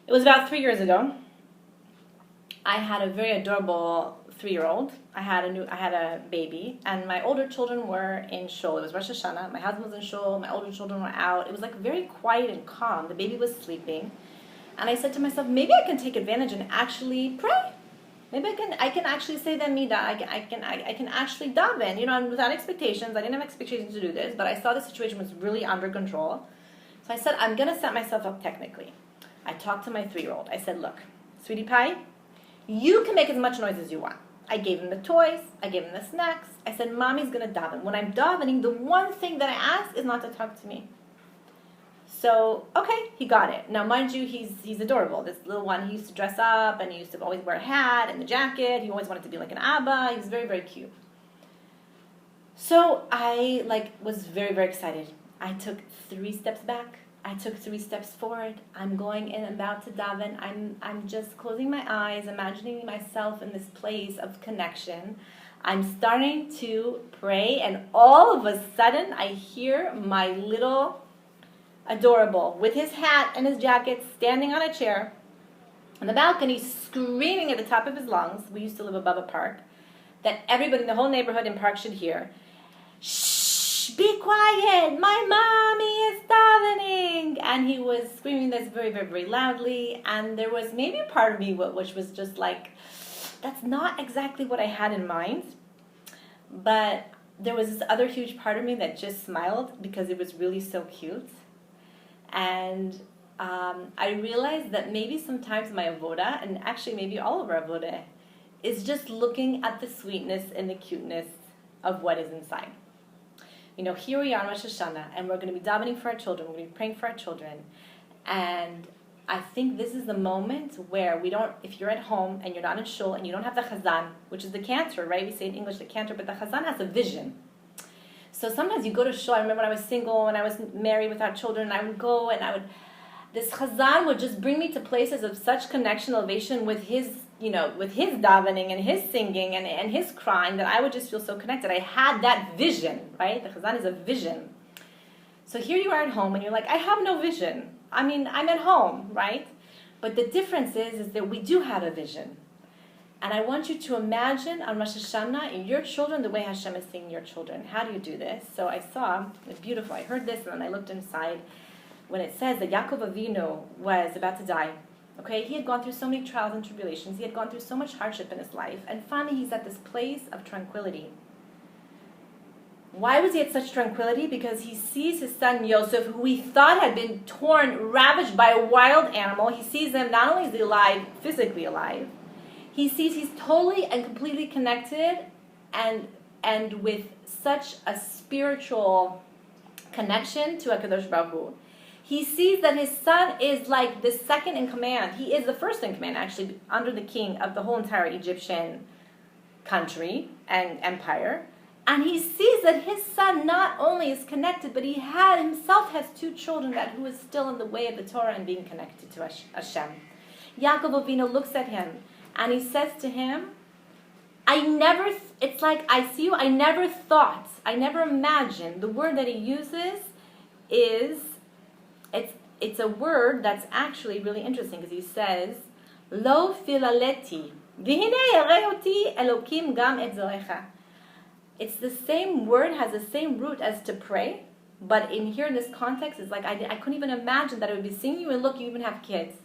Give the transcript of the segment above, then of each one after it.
It was about 3 years ago. I had a very adorable 3-year-old. I had a baby, and my older children were in shul. It was Rosh HaShanna. My husband was in shul. My older children were out. It was like very quiet and calm. The baby was sleeping, and I said to myself, maybe I can take advantage and actually pray. Maybe I can actually say the midah. I can actually daven. Without expectations. I didn't have expectations to do this, but I saw the situation was really under control. So I said, I'm gonna set myself up technically. I talked to my 3-year-old. I said, look, sweetie pie, you can make as much noise as you want. I gave him the toys. I gave him the snacks. I said, Mommy's going to daven. When I'm davening, the one thing that I ask is not to talk to me. So, okay, he got it. Now, mind you, he's adorable. This little one, he used to dress up, and he used to always wear a hat and the jacket. He always wanted to be like an Abba. He was very, very cute. So I was very, very excited. I took 3 steps back. I took 3 steps forward. I'm going in, about to daven. I'm just closing my eyes, imagining myself in this place of connection. I'm starting to pray, and all of a sudden, I hear my little adorable, with his hat and his jacket, standing on a chair on the balcony, screaming at the top of his lungs. We used to live above a park, that everybody in the whole neighborhood and park should hear. Shh, be quiet, my mommy is davening. And he was screaming this very, very, very loudly. And there was maybe a part of me which was just like, that's not exactly what I had in mind. But there was this other huge part of me that just smiled because it was really so cute. And I realized that maybe sometimes my avoda, and actually maybe all of our avoda, is just looking at the sweetness and the cuteness of what is inside. Here we are on Rosh HaShanna, and we're going to be davening for our children. We're going to be praying for our children. And I think this is the moment where if you're at home and you're not in shul and you don't have the chazan, which is the cantor, right? We say in English the cantor, but the chazan has a vision. So sometimes you go to shul. I remember when I was single, when I was married without children, I would go and this chazan would just bring me to places of such connection, elevation with his davening and his singing and his crying, that I would just feel so connected. I had that vision, right? The chazan is a vision. So here you are at home and you're like, I have no vision. I mean, I'm at home, right? But the difference is that we do have a vision. And I want you to imagine on Rosh Hashanah in your children the way Hashem is seeing your children. How do you do this? So I saw, it's beautiful. I heard this and then I looked inside when it says that Yaakov Avinu was about to die. Okay, he had gone through so many trials and tribulations. He had gone through so much hardship in his life. And finally he's at this place of tranquility. Why was he at such tranquility? Because he sees his son Yosef, who he thought had been torn, ravaged by a wild animal. He sees him, not only is he alive, physically alive, he sees he's totally and completely connected and with such a spiritual connection to HaKadosh Baruch Hu. He sees that his son is like the second in command. He is the first in command, actually, under the king of the whole entire Egyptian country and empire. And he sees that his son not only is connected, but he himself has 2 children who is still in the way of the Torah and being connected to Hashem. Yaakov Avinu looks at him and he says to him, it's like, I see you, I never thought, I never imagined. The word that he uses is, it's a word that's actually really interesting because he says, Lo filaleti, v'hinei yarei oti Elokim gam et zorecha. It's the same word, has the same root as to pray, but in this context, it's like I couldn't even imagine that I would be seeing you and look, you even have kids.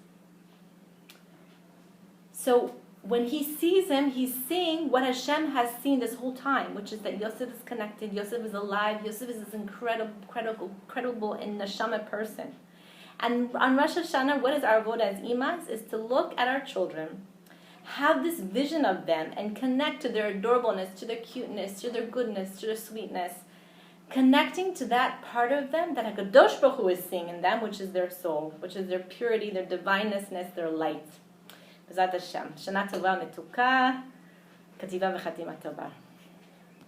So when he sees him, he's seeing what Hashem has seen this whole time, which is that Yosef is connected, Yosef is alive, Yosef is this incredible and neshama person. And on Rosh Hashanah, what is our avoda as imas? Is to look at our children, have this vision of them, and connect to their adorableness, to their cuteness, to their goodness, to their sweetness, connecting to that part of them that HaKadosh Baruch Hu is seeing in them, which is their soul, which is their purity, their divineness, their light. B'ezrat Hashem. Shana tova metuka, kativa v'chatima tova.